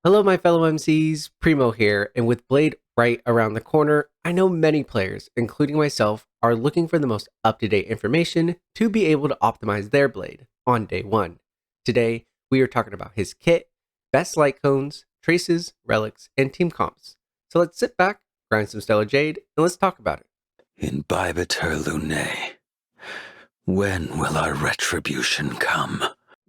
Hello, my fellow MCs, Primo here, and with Blade right around the corner, I know many players, including myself, are looking for the most up-to-date information to be able to optimize their Blade on day one. Today, we are talking about his kit, best light cones, traces, relics, and team comps. So let's sit back, grind some Stellar Jade, and let's talk about it. Imbibiter Lunae, when will our retribution come?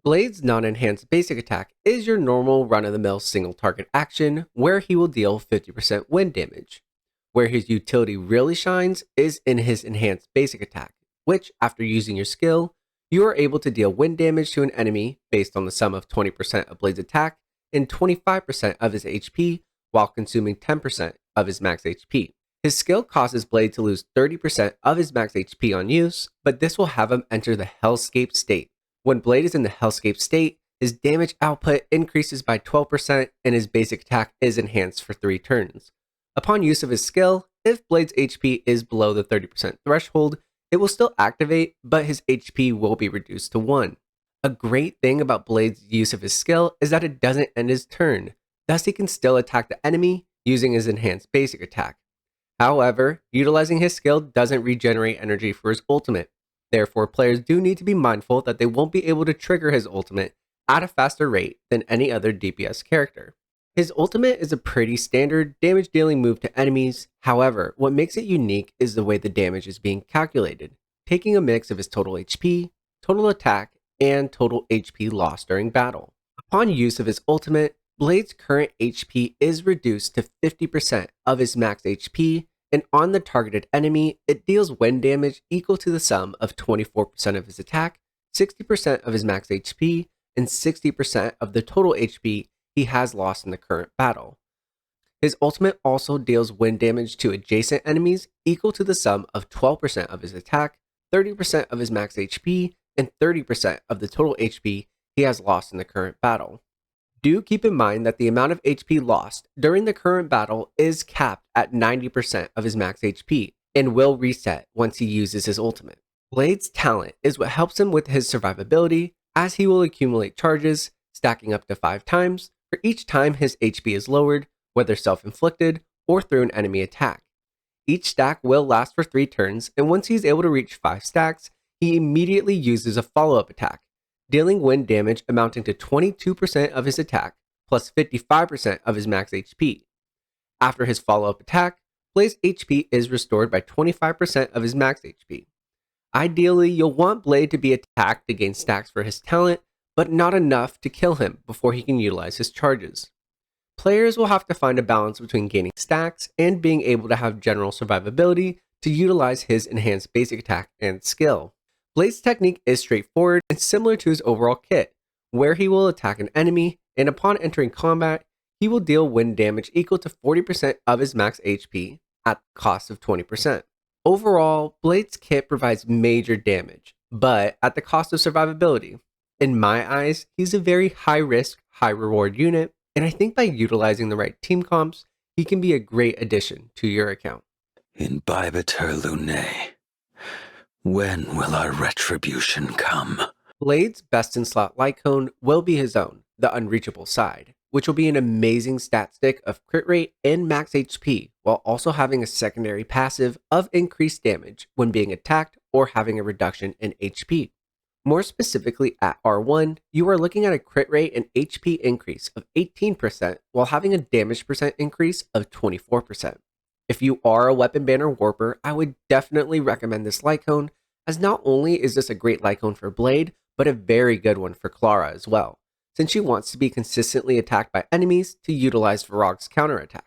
Blade's non-enhanced basic attack is your normal run-of-the-mill single target action where he will deal 50% wind damage. Where his utility really shines is in his enhanced basic attack, which, after using your skill, you are able to deal wind damage to an enemy based on the sum of 20% of Blade's attack and 25% of his HP while consuming 10% of his max HP. His skill causes Blade to lose 30% of his max HP on use, but this will have him enter the Hellscape state. When Blade is in the Hellscape state, his damage output increases by 12% and his basic attack is enhanced for 3 turns. Upon use of his skill, if Blade's HP is below the 30% threshold, it will still activate, but his HP will be reduced to 1. A great thing about Blade's use of his skill is that it doesn't end his turn, thus he can still attack the enemy using his enhanced basic attack. However, utilizing his skill doesn't regenerate energy for his ultimate. Therefore, players do need to be mindful that they won't be able to trigger his ultimate at a faster rate than any other DPS character. His ultimate is a pretty standard damage dealing move to enemies. However, what makes it unique is the way the damage is being calculated, taking a mix of his total HP, total attack, and total HP lost during battle. Upon use of his ultimate, Blade's current HP is reduced to 50% of his max HP, and on the targeted enemy, it deals wind damage equal to the sum of 24% of his attack, 60% of his max HP, and 60% of the total HP he has lost in the current battle. His ultimate also deals wind damage to adjacent enemies equal to the sum of 12% of his attack, 30% of his max HP, and 30% of the total HP he has lost in the current battle. Do keep in mind that the amount of HP lost during the current battle is capped at 90% of his max HP and will reset once he uses his ultimate. Blade's talent is what helps him with his survivability, as he will accumulate charges, stacking up to 5 times for each time his HP is lowered, whether self-inflicted or through an enemy attack. Each stack will last for 3 turns, and once he is able to reach 5 stacks, he immediately uses a follow-up attack, dealing wind damage amounting to 22% of his attack, plus 55% of his max HP. After his follow-up attack, Blade's HP is restored by 25% of his max HP. Ideally, you'll want Blade to be attacked to gain stacks for his talent, but not enough to kill him before he can utilize his charges. Players will have to find a balance between gaining stacks and being able to have general survivability to utilize his enhanced basic attack and skill. Blade's technique is straightforward and similar to his overall kit, where he will attack an enemy, and upon entering combat, he will deal wind damage equal to 40% of his max HP at the cost of 20%. Overall, Blade's kit provides major damage, but at the cost of survivability. In my eyes, he's a very high-risk, high-reward unit, and I think by utilizing the right team comps, he can be a great addition to your account. Imbibiter Lunae, when will our retribution come? Blade's best-in-slot Lightcone will be his own, the Unreachable Side, which will be an amazing stat stick of crit rate and max HP, while also having a secondary passive of increased damage when being attacked or having a reduction in HP. More specifically, at R1, you are looking at a crit rate and HP increase of 18% while having a damage percent increase of 24%. If you are a weapon banner warper, I would definitely recommend this Lightcone, as not only is this a great Lightcone for Blade, but a very good one for Clara as well, since she wants to be consistently attacked by enemies to utilize Varrock's counterattack.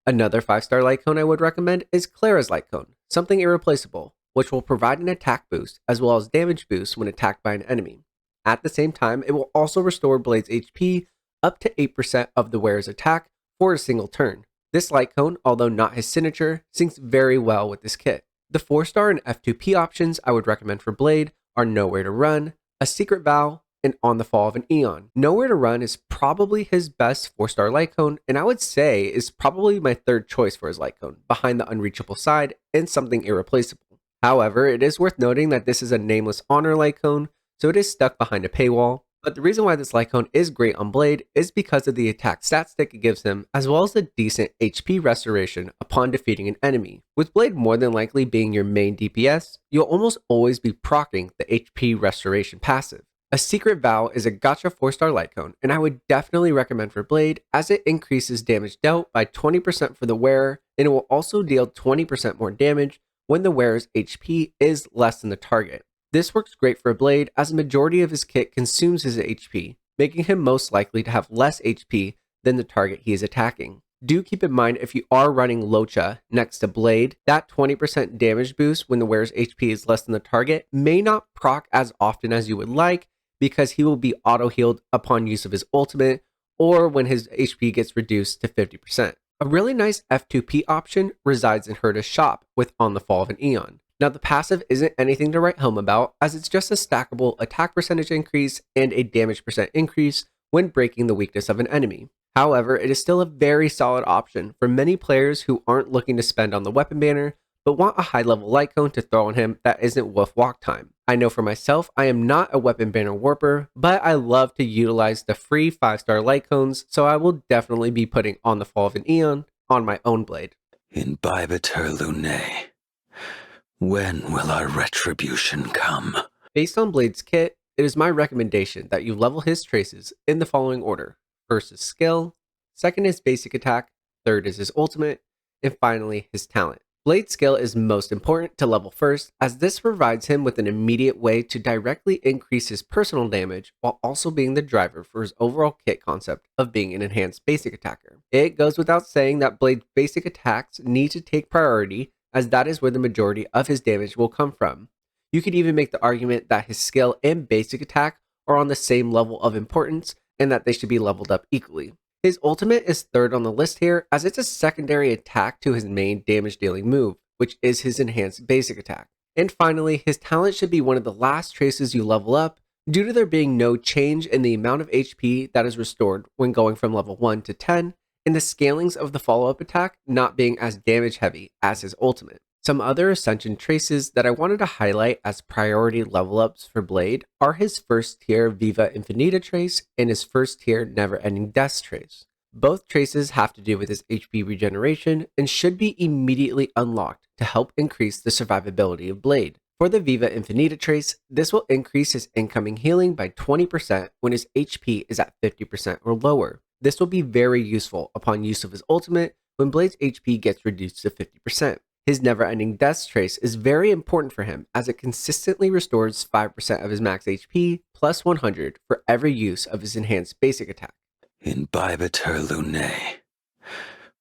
Another 5-star Lightcone I would recommend is Clara's Lightcone, something irreplaceable, which will provide an attack boost as well as damage boost when attacked by an enemy. At the same time, it will also restore Blade's HP up to 8% of the wearer's attack for a single turn. This Lightcone, although not his signature, syncs very well with this kit. The 4-star and F2P options I would recommend for Blade are Nowhere to Run, A Secret Vow, and On the Fall of an Eon. Nowhere to Run is probably his best 4-star Lightcone, and I would say is probably my third choice for his Lightcone, behind the Unreachable Side and something irreplaceable. However, it is worth noting that this is a nameless honor Lightcone, so it is stuck behind a paywall, But the reason why this Lightcone is great on Blade is because of the attack stat stick it gives him, as well as the decent HP restoration upon defeating an enemy. With Blade more than likely being your main DPS, you'll almost always be proccing the HP restoration passive. A Secret Vow is a gacha 4-star Lightcone, and I would definitely recommend for Blade as it increases damage dealt by 20% for the wearer, and it will also deal 20% more damage when the wearer's HP is less than the target. This works great for a Blade as a majority of his kit consumes his HP, making him most likely to have less HP than the target he is attacking. Do keep in mind if you are running Locha next to Blade, that 20% damage boost when the wearer's HP is less than the target may not proc as often as you would like because he will be auto-healed upon use of his ultimate or when his HP gets reduced to 50%. A really nice F2P option resides in Herta's shop with On the Fall of an Eon. Now, the passive isn't anything to write home about, as it's just a stackable attack percentage increase and a damage percent increase when breaking the weakness of an enemy. However, it is still a very solid option for many players who aren't looking to spend on the weapon banner, but want a high-level light cone to throw on him that isn't wolf walk time. I know for myself, I am not a weapon banner warper, but I love to utilize the free 5-star light cones, so I will definitely be putting On the Fall of an Eon on my own Blade. Imbibitor Lunae. When will our retribution come? Based on Blade's kit, it is my recommendation that you level his traces in the following order. First is skill, second is basic attack, third is his ultimate, and finally his talent. Blade's skill is most important to level first, as this provides him with an immediate way to directly increase his personal damage while also being the driver for his overall kit concept of being an enhanced basic attacker. It goes without saying that Blade's basic attacks need to take priority, as that is where the majority of his damage will come from. You could even make the argument that his skill and basic attack are on the same level of importance and that they should be leveled up equally. His ultimate is third on the list here, as it's a secondary attack to his main damage dealing move, which is his enhanced basic attack. And finally, his talent should be one of the last traces you level up, due to there being no change in the amount of HP that is restored when going from level 1 to 10, and the scalings of the follow-up attack not being as damage heavy as his ultimate. Some other Ascension traces that I wanted to highlight as priority level ups for Blade are his first tier Viva Infinita trace and his first tier Never Ending Death trace. Both traces have to do with his HP regeneration and should be immediately unlocked to help increase the survivability of Blade. For the Viva Infinita trace, this will increase his incoming healing by 20% when his HP is at 50% or lower. This will be very useful upon use of his ultimate when Blade's HP gets reduced to 50%. His Never-Ending Death trace is very important for him as it consistently restores 5% of his max HP plus 100 for every use of his enhanced basic attack. Imbibitor Lunae.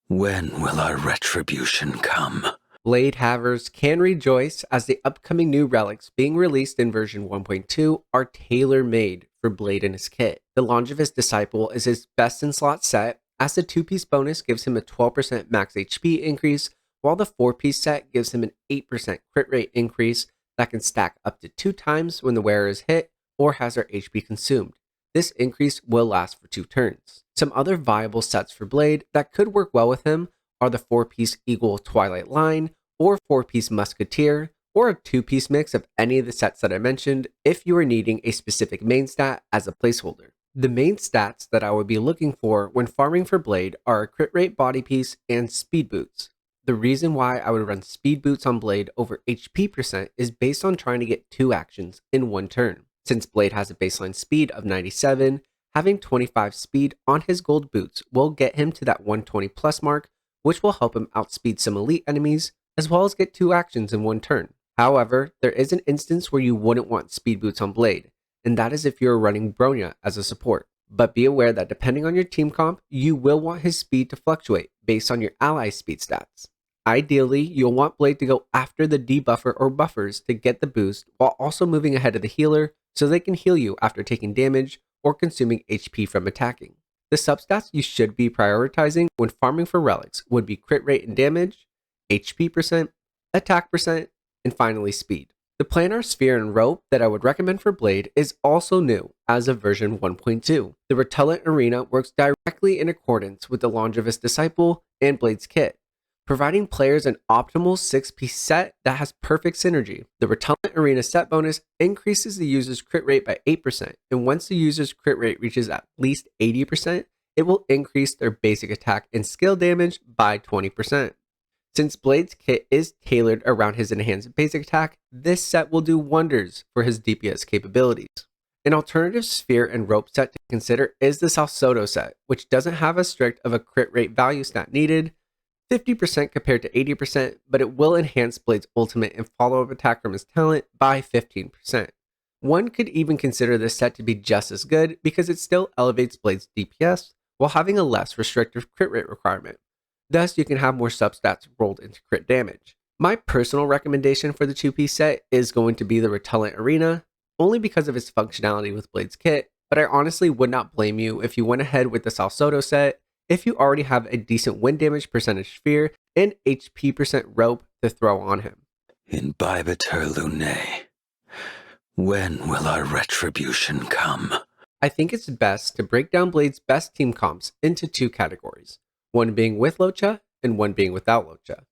When will our retribution come? Blade havers can rejoice as the upcoming new relics being released in version 1.2 are tailor-made for Blade and his kit. The Longevous Disciple is his best in slot set, as the 2-piece bonus gives him a 12% max HP increase, while the 4-piece set gives him an 8% crit rate increase that can stack up to 2 times when the wearer is hit or has their HP consumed. This increase will last for 2 turns. Some other viable sets for Blade that could work well with him are the 4-piece Eagle Twilight line, or 4-piece Musketeer, or a 2-piece mix of any of the sets that I mentioned if you are needing a specific main stat as a placeholder. The main stats that I would be looking for when farming for Blade are a crit rate body piece and speed boots. The reason why I would run speed boots on Blade over HP percent is based on trying to get 2 actions in 1 turn. Since Blade has a baseline speed of 97, having 25 speed on his gold boots will get him to that 120 plus mark, which will help him outspeed some elite enemies, as well as get 2 actions in 1 turn. However, there is an instance where you wouldn't want speed boots on Blade, and that is if you're running Bronya as a support. But be aware that depending on your team comp, you will want his speed to fluctuate based on your ally speed stats. Ideally, you'll want Blade to go after the debuffer or buffers to get the boost, while also moving ahead of the healer so they can heal you after taking damage or consuming HP from attacking. The substats you should be prioritizing when farming for relics would be crit rate and damage, HP percent, attack percent, and finally speed. The planar sphere and rope that I would recommend for Blade is also new as of version 1.2. The Retellent Arena works directly in accordance with the Longevous Disciple and Blade's kit. providing players an optimal 6-piece set that has perfect synergy. The Repellent Arena set bonus increases the user's crit rate by 8%, and once the user's crit rate reaches at least 80%, it will increase their basic attack and skill damage by 20%. Since Blade's kit is tailored around his enhanced basic attack, this set will do wonders for his DPS capabilities. An alternative sphere and rope set to consider is the Salsodo set, which doesn't have as strict of a crit rate value stat needed, 50% compared to 80%, but it will enhance Blade's ultimate and follow-up attack from his talent by 15%. One could even consider this set to be just as good because it still elevates Blade's DPS while having a less restrictive crit rate requirement. Thus, you can have more substats rolled into crit damage. My personal recommendation for the 2-piece set is going to be the Repellent Arena, only because of its functionality with Blade's kit, but I honestly would not blame you if you went ahead with the Salsodo set if you already have a decent wind damage percentage sphere and HP percent rope to throw on him. Imbibitor Lunae, when will our retribution come? I think it's best to break down Blade's best team comps into 2 categories, one being with Locha and one being without Locha.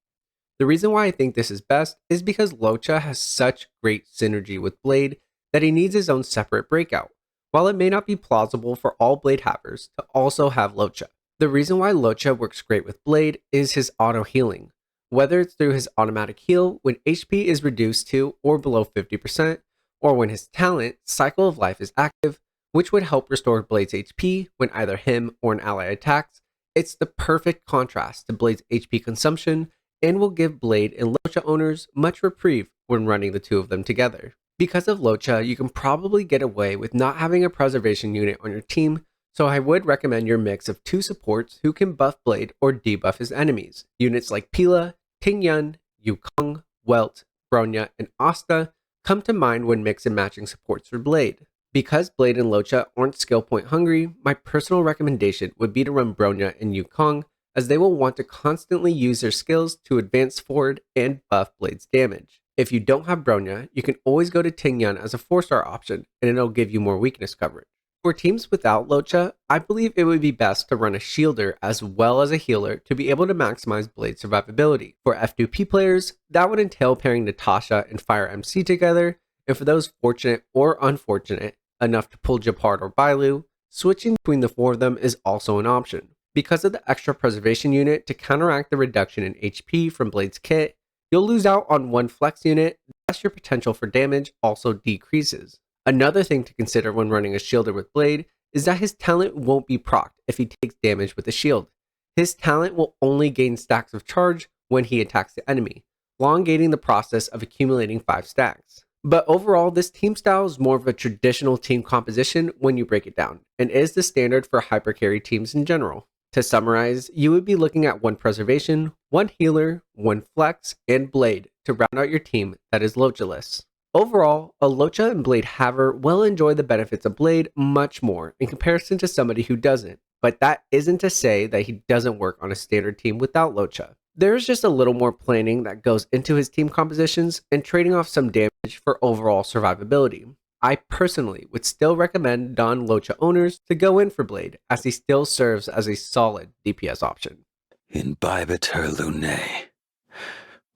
The reason why I think this is best is because Locha has such great synergy with Blade that he needs his own separate breakout, while it may not be plausible for all Blade havers to also have Locha. The reason why Locha works great with Blade is his auto healing, whether it's through his automatic heal when HP is reduced to or below 50%, or when his talent, Cycle of Life, is active, which would help restore Blade's HP when either him or an ally attacks. It's the perfect contrast to Blade's HP consumption and will give Blade and Locha owners much reprieve when running the two of them together. Because of Locha, you can probably get away with not having a preservation unit on your team, so I would recommend your mix of 2 supports who can buff Blade or debuff his enemies. Units like Pila, Tingyun, Yukong, Welt, Bronya, and Asta come to mind when mix and matching supports for Blade. Because Blade and Locha aren't skill point hungry, my personal recommendation would be to run Bronya and Yukong, as they will want to constantly use their skills to advance forward and buff Blade's damage. If you don't have Bronya, you can always go to Tingyun as a 4-star option, and it'll give you more weakness coverage. For teams without Locha, I believe it would be best to run a shielder as well as a healer to be able to maximize Blade's survivability. For F2P players, that would entail pairing Natasha and Fire MC together, and for those fortunate or unfortunate enough to pull Japard or Bailu, switching between the 4 of them is also an option. Because of the extra preservation unit to counteract the reduction in HP from Blade's kit, you'll lose out on 1 flex unit, thus your potential for damage also decreases. Another thing to consider when running a shielder with Blade is that his talent won't be procced if he takes damage with a shield. His talent will only gain stacks of charge when he attacks the enemy, elongating the process of accumulating 5 stacks. But overall, this team style is more of a traditional team composition when you break it down, and is the standard for hypercarry teams in general. To summarize, you would be looking at 1 preservation, 1 healer, 1 flex, and Blade to round out your team that is Locha-less. Overall, a Locha and Blade haver will enjoy the benefits of Blade much more in comparison to somebody who doesn't, but that isn't to say that he doesn't work on a standard team without Locha. There's just a little more planning that goes into his team compositions and trading off some damage for overall survivability. I personally would still recommend non-Locha owners to go in for Blade, as he still serves as a solid DPS option. Imbibitor Lunae,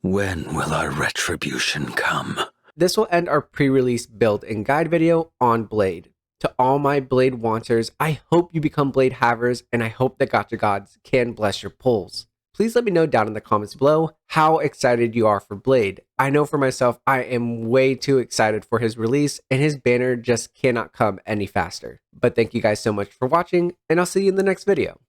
when will our retribution come? This will end our pre-release build and guide video on Blade. To all my Blade wanters, I hope you become Blade havers, and I hope the Gacha Gods can bless your pulls. Please let me know down in the comments below how excited you are for Blade. I know for myself, I am way too excited for his release, and his banner just cannot come any faster. But thank you guys so much for watching, and I'll see you in the next video.